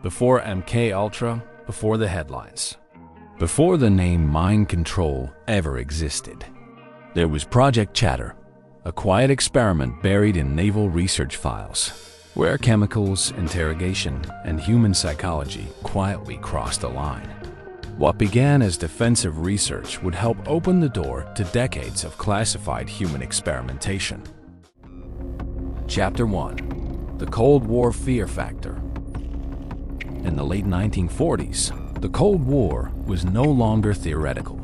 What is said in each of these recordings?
Before MKULTRA, before the headlines, before the name mind control ever existed, there was Project Chatter, a quiet experiment buried in naval research files, where chemicals, interrogation, and human psychology quietly crossed a line. What began as defensive research would help open the door to decades of classified human experimentation. Chapter 1. The Cold War Fear Factor. In the late 1940s, the Cold War was no longer theoretical.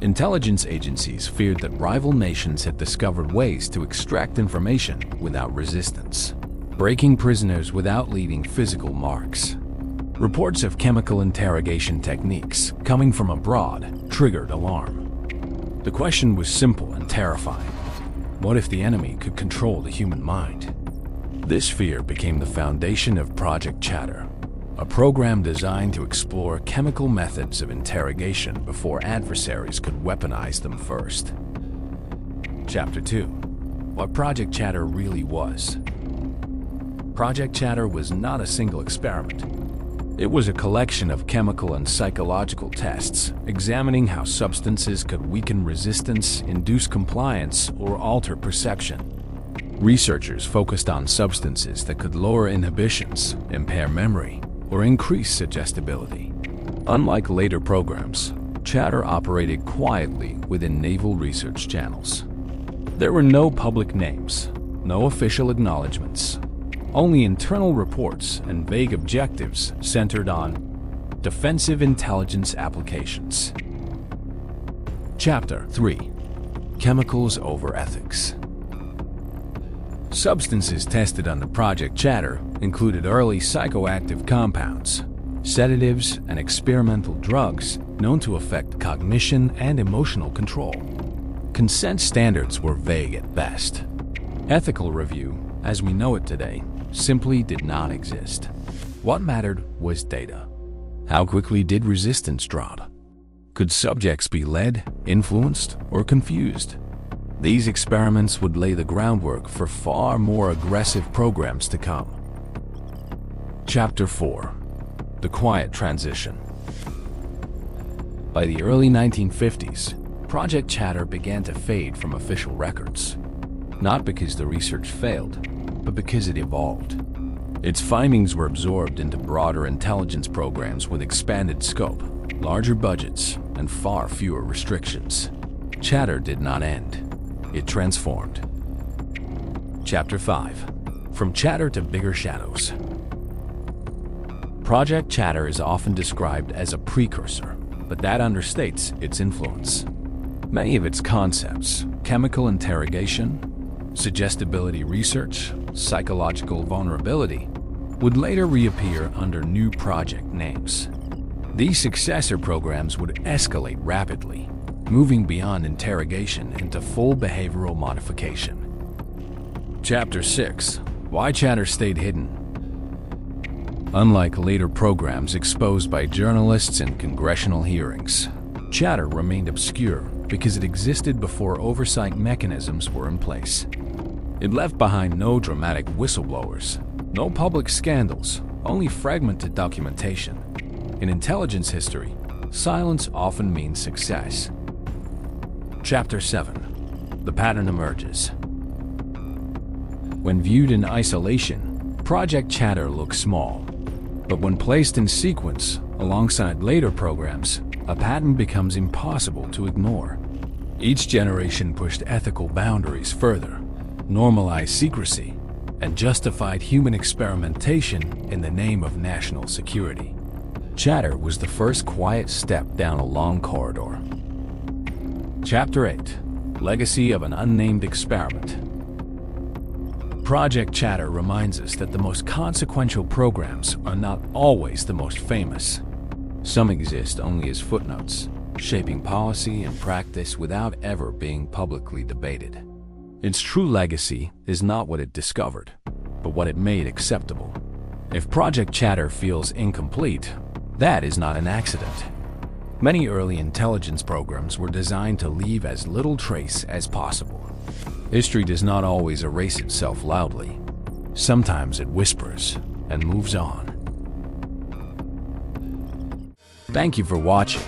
Intelligence agencies feared that rival nations had discovered ways to extract information without resistance, breaking prisoners without leaving physical marks. Reports of chemical interrogation techniques coming from abroad triggered alarm. The question was simple and terrifying. What if the enemy could control the human mind? This fear became the foundation of Project Chatter, a program designed to explore chemical methods of interrogation before adversaries could weaponize them first. Chapter 2. What Project Chatter really was. Project Chatter was not a single experiment. It was a collection of chemical and psychological tests examining how substances could weaken resistance, induce compliance, or alter perception. Researchers focused on substances that could lower inhibitions, impair memory, or increase suggestibility. Unlike later programs, Chatter operated quietly within naval research channels. There were no public names, no official acknowledgments, only internal reports and vague objectives centered on defensive intelligence applications. Chapter 3. Chemicals over ethics. Substances tested under Project Chatter included early psychoactive compounds, sedatives, and experimental drugs known to affect cognition and emotional control. Consent standards were vague at best. Ethical review, as we know it today, simply did not exist. What mattered was data. How quickly did resistance drop? Could subjects be led, influenced, or confused? These experiments would lay the groundwork for far more aggressive programs to come. Chapter 4. The Quiet Transition. By the early 1950s, Project Chatter began to fade from official records. Not because the research failed, but because it evolved. Its findings were absorbed into broader intelligence programs with expanded scope, larger budgets, and far fewer restrictions. Chatter did not end. It transformed. Chapter 5. From Chatter to Bigger Shadows. Project Chatter is often described as a precursor, but that understates its influence. Many of its concepts, chemical interrogation, suggestibility research, psychological vulnerability, would later reappear under new project names. These successor programs would escalate rapidly, moving beyond interrogation into full behavioral modification. Chapter 6. Why Chatter Stayed Hidden. Unlike later programs exposed by journalists in congressional hearings, Chatter remained obscure because it existed before oversight mechanisms were in place. It left behind no dramatic whistleblowers, no public scandals, only fragmented documentation. In intelligence history, silence often means success. Chapter 7. The Pattern Emerges. When viewed in isolation, Project Chatter looks small. But when placed in sequence, alongside later programs, a pattern becomes impossible to ignore. Each generation pushed ethical boundaries further, normalized secrecy, and justified human experimentation in the name of national security. Chatter was the first quiet step down a long corridor. Chapter 8. Legacy of an Unnamed Experiment. Project Chatter reminds us that the most consequential programs are not always the most famous. Some exist only as footnotes, shaping policy and practice without ever being publicly debated. Its true legacy is not what it discovered, but what it made acceptable. If Project Chatter feels incomplete, that is not an accident. Many early intelligence programs were designed to leave as little trace as possible. History does not always erase itself loudly. Sometimes it whispers and moves on. Thank you for watching.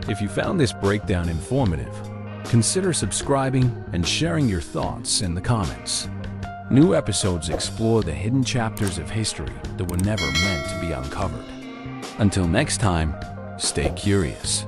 If you found this breakdown informative, consider subscribing and sharing your thoughts in the comments. New episodes explore the hidden chapters of history that were never meant to be uncovered. Until next time, stay curious.